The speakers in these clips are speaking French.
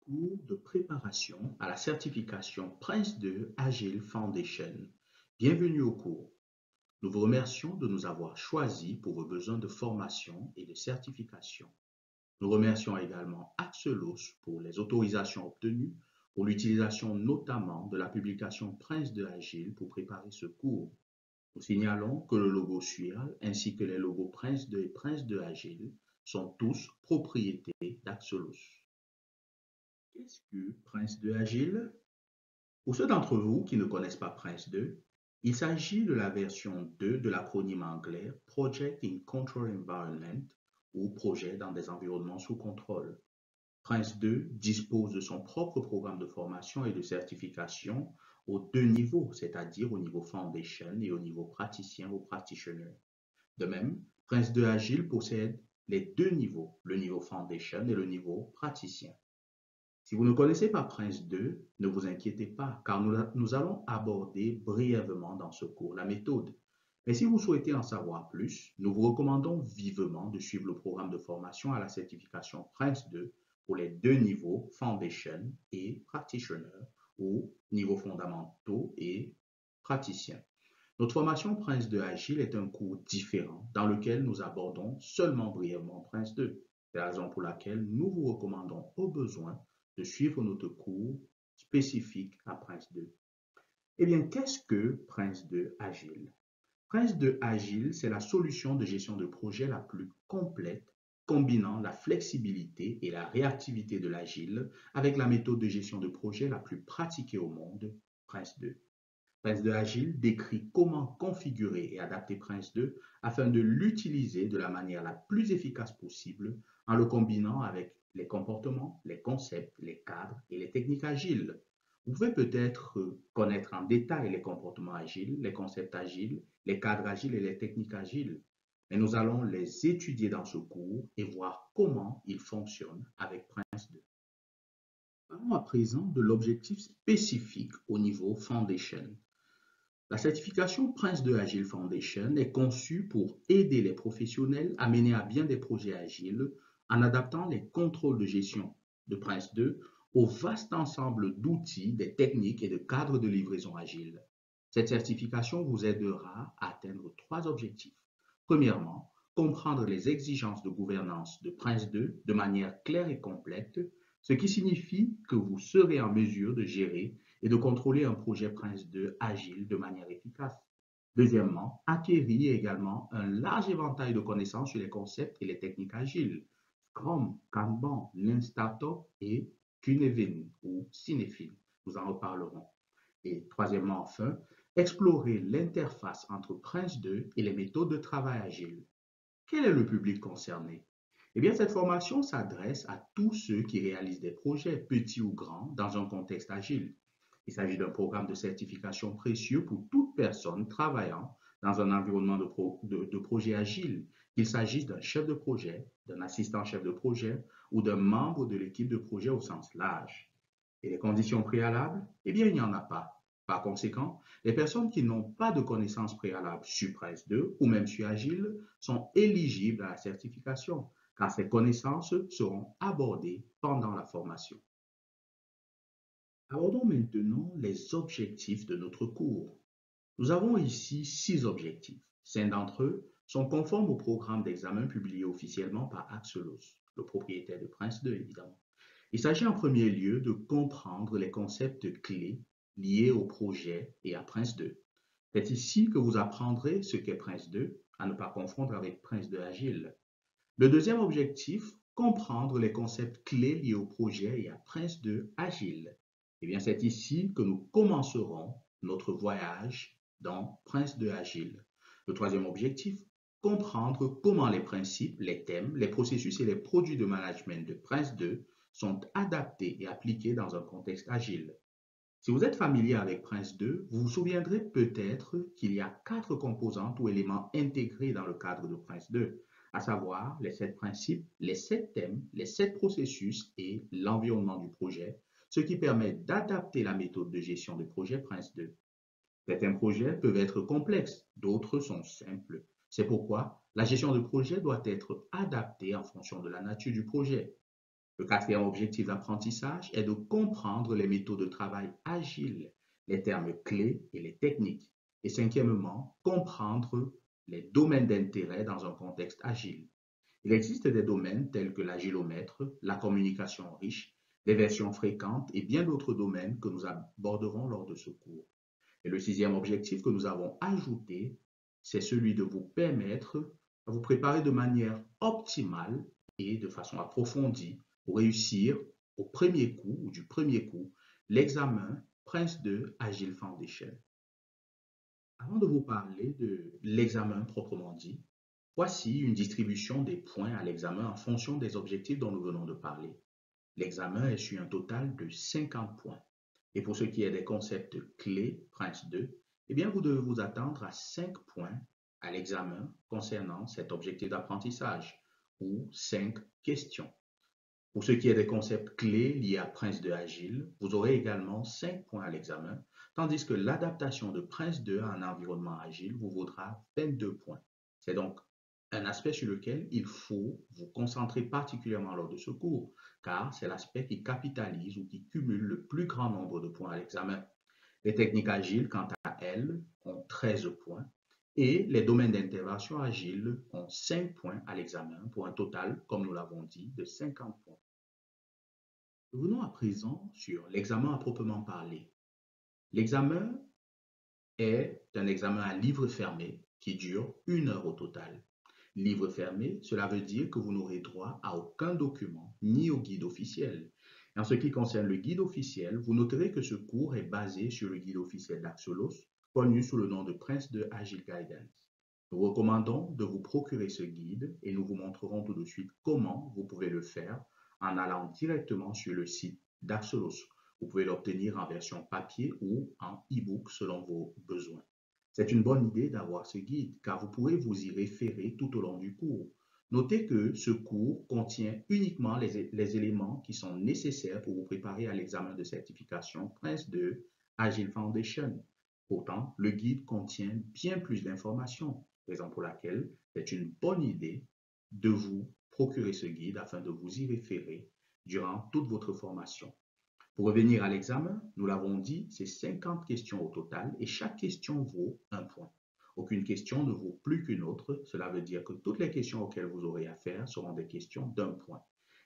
Cours de préparation à la certification Prince 2 Agile Foundation. Bienvenue au cours. Nous vous remercions de nous avoir choisis pour vos besoins de formation et de certification. Nous remercions également Axelos pour les autorisations obtenues pour l'utilisation notamment de la publication Prince 2 Agile pour préparer ce cours. Nous signalons que le logo SUIRL ainsi que les logos Prince 2 et Prince 2 Agile sont tous propriétés d'Axelos. Qu'est-ce que Prince 2 Agile? Pour ceux d'entre vous qui ne connaissent pas Prince 2, il s'agit de la version 2 de l'acronyme anglais Project in Control Environment ou projet dans des environnements sous contrôle. Prince 2 dispose de son propre programme de formation et de certification aux deux niveaux, c'est-à-dire au niveau Foundation et au niveau praticien ou practitioner. De même, Prince 2 Agile possède les deux niveaux, le niveau Foundation et le niveau praticien. Si vous ne connaissez pas Prince 2, ne vous inquiétez pas, car nous allons aborder brièvement dans ce cours la méthode. Mais si vous souhaitez en savoir plus, nous vous recommandons vivement de suivre le programme de formation à la certification Prince 2 pour les deux niveaux Foundation et Practitioner, ou niveaux fondamentaux et praticiens. Notre formation Prince 2 Agile est un cours différent dans lequel nous abordons seulement brièvement Prince 2. C'est la raison pour laquelle nous vous recommandons au besoin de suivre notre cours spécifique à Prince 2. Eh bien, qu'est-ce que Prince 2 Agile? Prince 2 Agile, c'est la solution de gestion de projet la plus complète, combinant la flexibilité et la réactivité de l'Agile avec la méthode de gestion de projet la plus pratiquée au monde, Prince 2. Prince 2 Agile décrit comment configurer et adapter Prince 2 afin de l'utiliser de la manière la plus efficace possible en le combinant avec les comportements, les concepts, les cadres et les techniques agiles. Vous pouvez peut-être connaître en détail les comportements agiles, les concepts agiles, les cadres agiles et les techniques agiles, mais nous allons les étudier dans ce cours et voir comment ils fonctionnent avec Prince 2. Parlons à présent de l'objectif spécifique au niveau Foundation. La certification Prince 2 Agile Foundation est conçue pour aider les professionnels à mener à bien des projets agiles en adaptant les contrôles de gestion de Prince 2 au vaste ensemble d'outils, des techniques et de cadres de livraison agile. Cette certification vous aidera à atteindre trois objectifs. Premièrement, comprendre les exigences de gouvernance de Prince 2 de manière claire et complète, ce qui signifie que vous serez en mesure de gérer et de contrôler un projet Prince 2 agile de manière efficace. Deuxièmement, acquérir également un large éventail de connaissances sur les concepts et les techniques agiles, Scrum, Kanban, Lean Startup et Cynefin ou Cynefin. Nous en reparlerons. Et troisièmement, enfin, explorer l'interface entre Prince 2 et les méthodes de travail agile. Quel est le public concerné? Eh bien, cette formation s'adresse à tous ceux qui réalisent des projets, petits ou grands, dans un contexte agile. Il s'agit d'un programme de certification précieux pour toute personne travaillant dans un environnement de projet agile, qu'il s'agisse d'un chef de projet, d'un assistant chef de projet ou d'un membre de l'équipe de projet au sens large. Et les conditions préalables? Eh bien, il n'y en a pas. Par conséquent, les personnes qui n'ont pas de connaissances préalables sur Prince 2 ou même sur Agile sont éligibles à la certification, car ces connaissances seront abordées pendant la formation. Abordons maintenant les objectifs de notre cours. Nous avons ici 6 objectifs. 5 d'entre eux sont conformes au programme d'examen publié officiellement par Axelos, le propriétaire de Prince 2 évidemment. Il s'agit en premier lieu de comprendre les concepts clés liés au projet et à Prince 2. C'est ici que vous apprendrez ce qu'est Prince 2, à ne pas confondre avec Prince 2 Agile. Le deuxième objectif, comprendre les concepts clés liés au projet et à Prince 2 Agile. Eh bien, c'est ici que nous commencerons notre voyage dans Prince 2 Agile. Le troisième objectif, comprendre comment les principes, les thèmes, les processus et les produits de management de Prince 2 sont adaptés et appliqués dans un contexte agile. Si vous êtes familier avec Prince 2, vous vous souviendrez peut-être qu'il y a 4 composantes ou éléments intégrés dans le cadre de Prince 2, à savoir les 7 principes, les 7 thèmes, les 7 processus et l'environnement du projet, ce qui permet d'adapter la méthode de gestion de projet Prince 2. Certains projets peuvent être complexes, d'autres sont simples. C'est pourquoi la gestion de projet doit être adaptée en fonction de la nature du projet. Le quatrième objectif d'apprentissage est de comprendre les méthodes de travail agiles, les termes clés et les techniques. Et cinquièmement, comprendre les domaines d'intérêt dans un contexte agile. Il existe des domaines tels que l'agilomètre, la communication riche, les versions fréquentes et bien d'autres domaines que nous aborderons lors de ce cours. Et le sixième objectif que nous avons ajouté, c'est celui de vous permettre à vous préparer de manière optimale et de façon approfondie pour réussir au premier coup ou du premier coup l'examen Prince 2 Agile Foundation. Avant de vous parler de l'examen proprement dit, voici une distribution des points à l'examen en fonction des objectifs dont nous venons de parler. L'examen est sur un total de 50 points. Et pour ce qui est des concepts clés, Prince 2, eh bien, vous devez vous attendre à 5 points à l'examen concernant cet objectif d'apprentissage ou 5 questions. Pour ce qui est des concepts clés liés à Prince 2 Agile, vous aurez également 5 points à l'examen, tandis que l'adaptation de Prince 2 à un environnement agile vous vaudra 22 points. C'est donc un aspect sur lequel il faut vous concentrer particulièrement lors de ce cours, car c'est l'aspect qui capitalise ou qui cumule le plus grand nombre de points à l'examen. Les techniques agiles, quant à elles, ont 13 points et les domaines d'intervention agiles ont 5 points à l'examen pour un total, comme nous l'avons dit, de 50 points. Revenons à présent sur l'examen à proprement parler. L'examen est un examen à livre fermé qui dure 1 heure au total. Livre fermé, cela veut dire que vous n'aurez droit à aucun document ni au guide officiel. En ce qui concerne le guide officiel, vous noterez que ce cours est basé sur le guide officiel d'Axelos, connu sous le nom de Prince 2 Agile Guidance. Nous recommandons de vous procurer ce guide et nous vous montrerons tout de suite comment vous pouvez le faire en allant directement sur le site d'Axelos. Vous pouvez l'obtenir en version papier ou en e-book selon vos besoins. C'est une bonne idée d'avoir ce guide car vous pourrez vous y référer tout au long du cours. Notez que ce cours contient uniquement les éléments qui sont nécessaires pour vous préparer à l'examen de certification Prince 2 Agile Foundation. Pourtant, le guide contient bien plus d'informations, raison pour laquelle c'est une bonne idée de vous procurer ce guide afin de vous y référer durant toute votre formation. Pour revenir à l'examen, nous l'avons dit, c'est 50 questions au total et chaque question vaut 1 point. Aucune question ne vaut plus qu'une autre. Cela veut dire que toutes les questions auxquelles vous aurez affaire seront des questions d'1 point.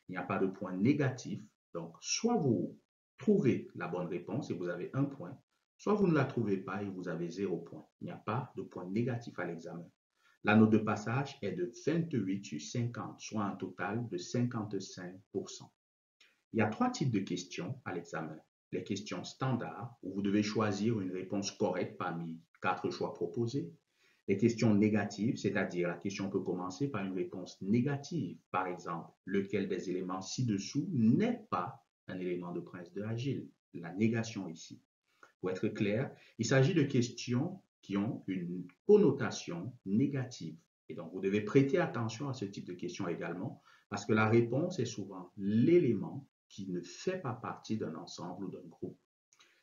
Il n'y a pas de point négatif. Donc, soit vous trouvez la bonne réponse et vous avez 1 point, soit vous ne la trouvez pas et vous avez 0 point. Il n'y a pas de point négatif à l'examen. La note de passage est de 28 sur 50, soit un total de 55%. Il y a 3 types de questions à l'examen. Les questions standards, où vous devez choisir une réponse correcte parmi 4 choix proposés. Les questions négatives, c'est-à-dire la question peut commencer par une réponse négative. Par exemple, lequel des éléments ci-dessous n'est pas un élément de Prince 2 Agile? La négation ici. Pour être clair, il s'agit de questions qui ont une connotation négative. Et donc, vous devez prêter attention à ce type de questions également, parce que la réponse est souvent l'élément qui ne fait pas partie d'un ensemble ou d'un groupe.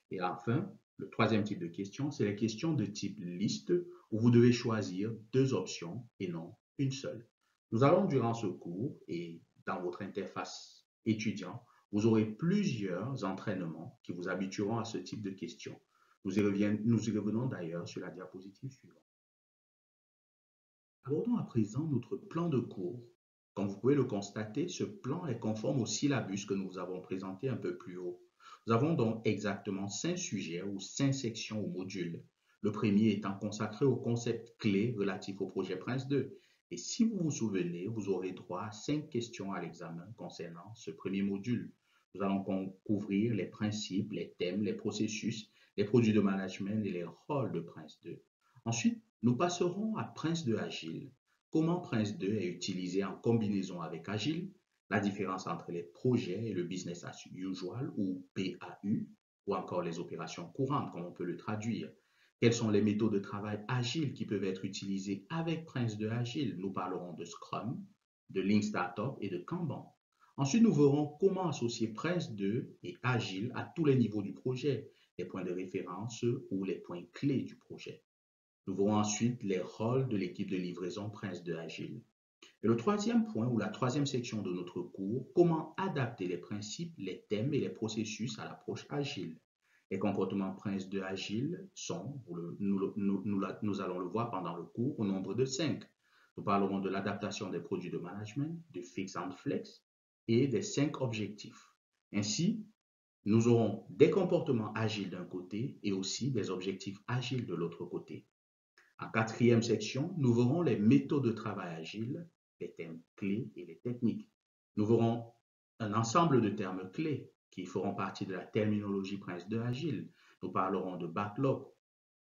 Et enfin, le troisième type de question, c'est les questions de type liste, où vous devez choisir 2 options et non une seule. Nous allons, durant ce cours et dans votre interface étudiant, vous aurez plusieurs entraînements qui vous habitueront à ce type de questions. Nous y revenons d'ailleurs sur la diapositive suivante. Abordons à présent notre plan de cours. Comme vous pouvez le constater, ce plan est conforme au syllabus que nous vous avons présenté un peu plus haut. Nous avons donc exactement 5 sujets ou 5 sections ou modules. Le premier étant consacré aux concepts clés relatifs au projet Prince 2. Et si vous vous souvenez, vous aurez droit à 5 questions à l'examen concernant ce premier module. Nous allons couvrir les principes, les thèmes, les processus, les produits de management et les rôles de Prince 2. Ensuite, nous passerons à Prince 2 Agile. Comment Prince 2 est utilisé en combinaison avec Agile, la différence entre les projets et le business as usual ou BAU, ou encore les opérations courantes, comme on peut le traduire. Quelles sont les méthodes de travail Agile qui peuvent être utilisées avec Prince 2 Agile? Nous parlerons de Scrum, de Lean Startup et de Kanban. Ensuite, nous verrons comment associer Prince 2 et Agile à tous les niveaux du projet, les points de référence ou les points clés du projet. Nous verrons ensuite les rôles de l'équipe de livraison Prince 2 Agile. Et le troisième point ou la troisième section de notre cours, comment adapter les principes, les thèmes et les processus à l'approche agile. Les comportements Prince2 Agile sont, nous allons le voir pendant le cours, au nombre de 5. Nous parlerons de l'adaptation des produits de management, de Fix and Flex et des 5 objectifs. Ainsi, nous aurons des comportements agiles d'un côté et aussi des objectifs agiles de l'autre côté. En quatrième section, nous verrons les méthodes de travail agile, les thèmes clés et les techniques. Nous verrons un ensemble de termes clés qui feront partie de la terminologie Prince2 Agile. Nous parlerons de backlog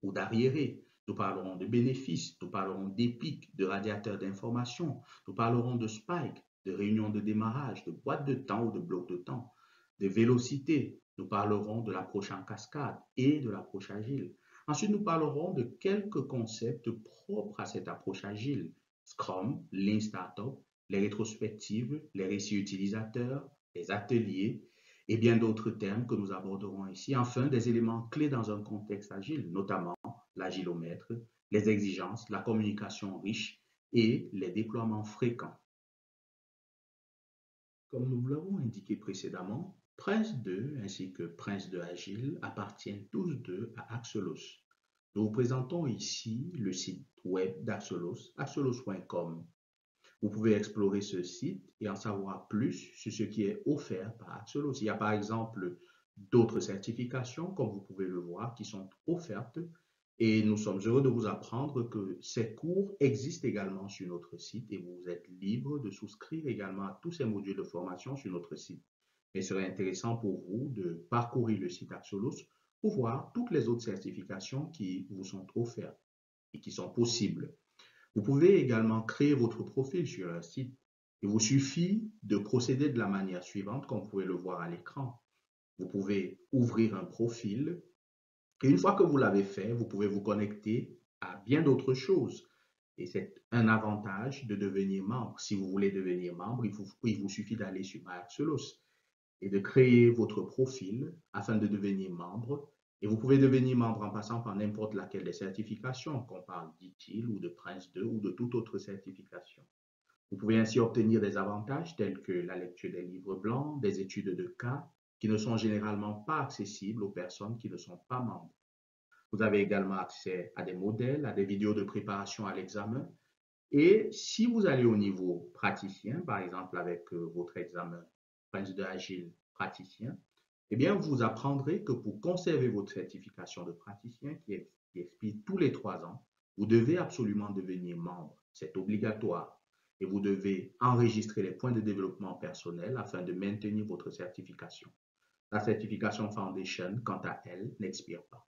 ou d'arriéré. Nous parlerons de bénéfices. Nous parlerons d'épiques, de radiateurs d'information. Nous parlerons de spike, de réunions de démarrage, de boîtes de temps ou de blocs de temps, de vélocité. Nous parlerons de l'approche en cascade et de l'approche agile. Ensuite, nous parlerons de quelques concepts propres à cette approche agile. Scrum, Lean Startup, les rétrospectives, les récits utilisateurs, les ateliers et bien d'autres termes que nous aborderons ici. Enfin, des éléments clés dans un contexte agile, notamment l'agilomètre, les exigences, la communication riche et les déploiements fréquents. Comme nous l'avons indiqué précédemment, Prince2 ainsi que Prince2 Agile appartiennent tous deux à Axelos. Nous vous présentons ici le site web d'Axelos, axelos.com. Vous pouvez explorer ce site et en savoir plus sur ce qui est offert par Axelos. Il y a par exemple d'autres certifications, comme vous pouvez le voir, qui sont offertes et nous sommes heureux de vous apprendre que ces cours existent également sur notre site et vous êtes libre de souscrire également à tous ces modules de formation sur notre site. Il serait intéressant pour vous de parcourir le site Axelos pour voir toutes les autres certifications qui vous sont offertes et qui sont possibles. Vous pouvez également créer votre profil sur un site. Il vous suffit de procéder de la manière suivante, comme vous pouvez le voir à l'écran. Vous pouvez ouvrir un profil et une fois que vous l'avez fait, vous pouvez vous connecter à bien d'autres choses. Et c'est un avantage de devenir membre. Si vous voulez devenir membre, il vous suffit d'aller sur MyAxelos et de créer votre profil afin de devenir membre. Et vous pouvez devenir membre en passant par n'importe laquelle des certifications, qu'on parle d'ITIL ou de Prince2 ou de toute autre certification. Vous pouvez ainsi obtenir des avantages tels que la lecture des livres blancs, des études de cas qui ne sont généralement pas accessibles aux personnes qui ne sont pas membres. Vous avez également accès à des modèles, à des vidéos de préparation à l'examen. Et si vous allez au niveau praticien, par exemple avec votre examen Prince2 Agile praticien, eh bien, vous apprendrez que pour conserver votre certification de praticien qui expire tous les 3 ans, vous devez absolument devenir membre. C'est obligatoire. Et vous devez enregistrer les points de développement personnel afin de maintenir votre certification. La certification Foundation, quant à elle, n'expire pas.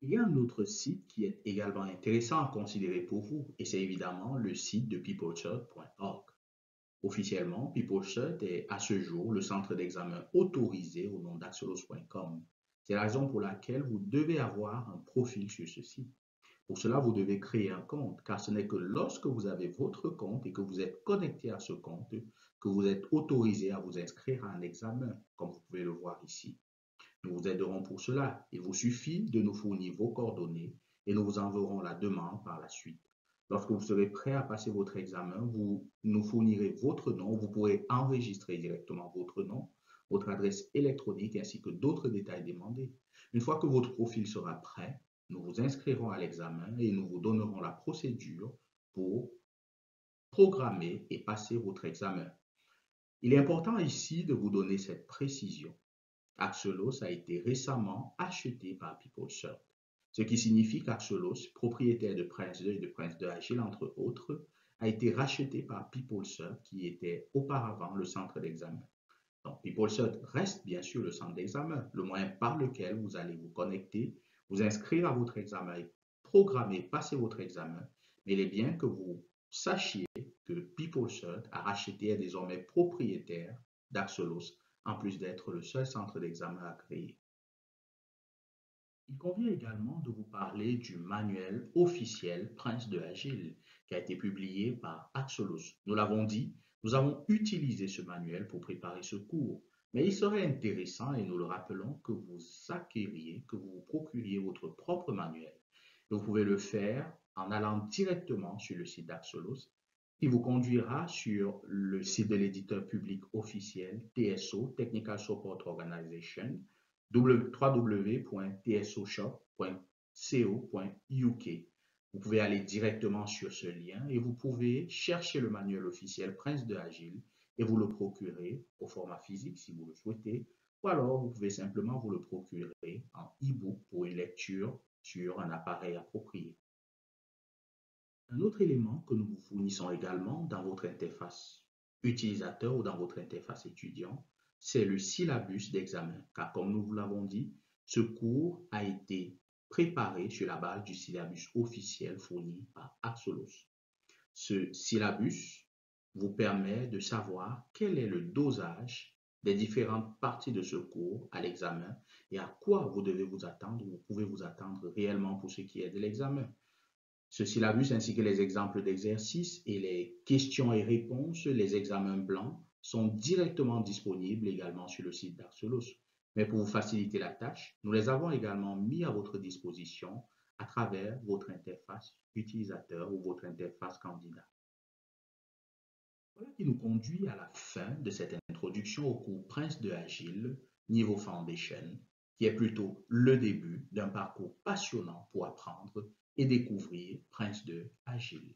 Il y a un autre site qui est également intéressant à considérer pour vous, et c'est évidemment le site de peoplecert.org. Officiellement, peoplecert est à ce jour le centre d'examen autorisé au nom d'Axelos.com. C'est la raison pour laquelle vous devez avoir un profil sur ce site. Pour cela, vous devez créer un compte, car ce n'est que lorsque vous avez votre compte et que vous êtes connecté à ce compte que vous êtes autorisé à vous inscrire à un examen, comme vous pouvez le voir ici. Nous vous aiderons pour cela. Il vous suffit de nous fournir vos coordonnées et nous vous enverrons la demande par la suite. Lorsque vous serez prêt à passer votre examen, vous nous fournirez votre nom. Vous pourrez enregistrer directement votre nom, votre adresse électronique ainsi que d'autres détails demandés. Une fois que votre profil sera prêt, nous vous inscrirons à l'examen et nous vous donnerons la procédure pour programmer et passer votre examen. Il est important ici de vous donner cette précision. Axelos a été récemment acheté par peoplecert, ce qui signifie qu'Axelos, propriétaire de Prince2 et de Prince2 Agile entre autres, a été racheté par peoplecert qui était auparavant le centre d'examen. Donc peoplecert reste bien sûr le centre d'examen, le moyen par lequel vous allez vous connecter, vous inscrire à votre examen et programmer, passer votre examen, mais il est bien que vous sachiez que peoplecert a racheté et est désormais propriétaire d'Axelos en plus d'être le seul centre d'examen à créer. Il convient également de vous parler du manuel officiel Prince2 Agile qui a été publié par Axelos. Nous l'avons dit, nous avons utilisé ce manuel pour préparer ce cours. Mais il serait intéressant, et nous le rappelons, que vous acquériez, que vous vous procuriez votre propre manuel. Et vous pouvez le faire en allant directement sur le site d'Axolos, qui vous conduira sur le site de l'éditeur public officiel TSO, Technical Support Organization, www.tsoshop.co.uk. Vous pouvez aller directement sur ce lien et vous pouvez chercher le manuel officiel Prince de Agile et vous le procurer au format physique si vous le souhaitez, ou alors vous pouvez simplement vous le procurer en e-book pour une lecture sur un appareil approprié. Un autre élément que nous vous fournissons également dans votre interface utilisateur ou dans votre interface étudiant, c'est le syllabus d'examen, car comme nous vous l'avons dit, ce cours a été préparé sur la base du syllabus officiel fourni par Axolos. Ce syllabus vous permet de savoir quel est le dosage des différentes parties de ce cours à l'examen et à quoi vous devez vous attendre, vous pouvez vous attendre réellement pour ce qui est de l'examen. Ce syllabus ainsi que les exemples d'exercices et les questions et réponses, les examens blancs, sont directement disponibles également sur le site d'Axolos. Mais pour vous faciliter la tâche, nous les avons également mis à votre disposition à travers votre interface utilisateur ou votre interface candidat. Voilà qui nous conduit à la fin de cette introduction au cours Prince de Agile, niveau Foundation, qui est plutôt le début d'un parcours passionnant pour apprendre et découvrir Prince de Agile.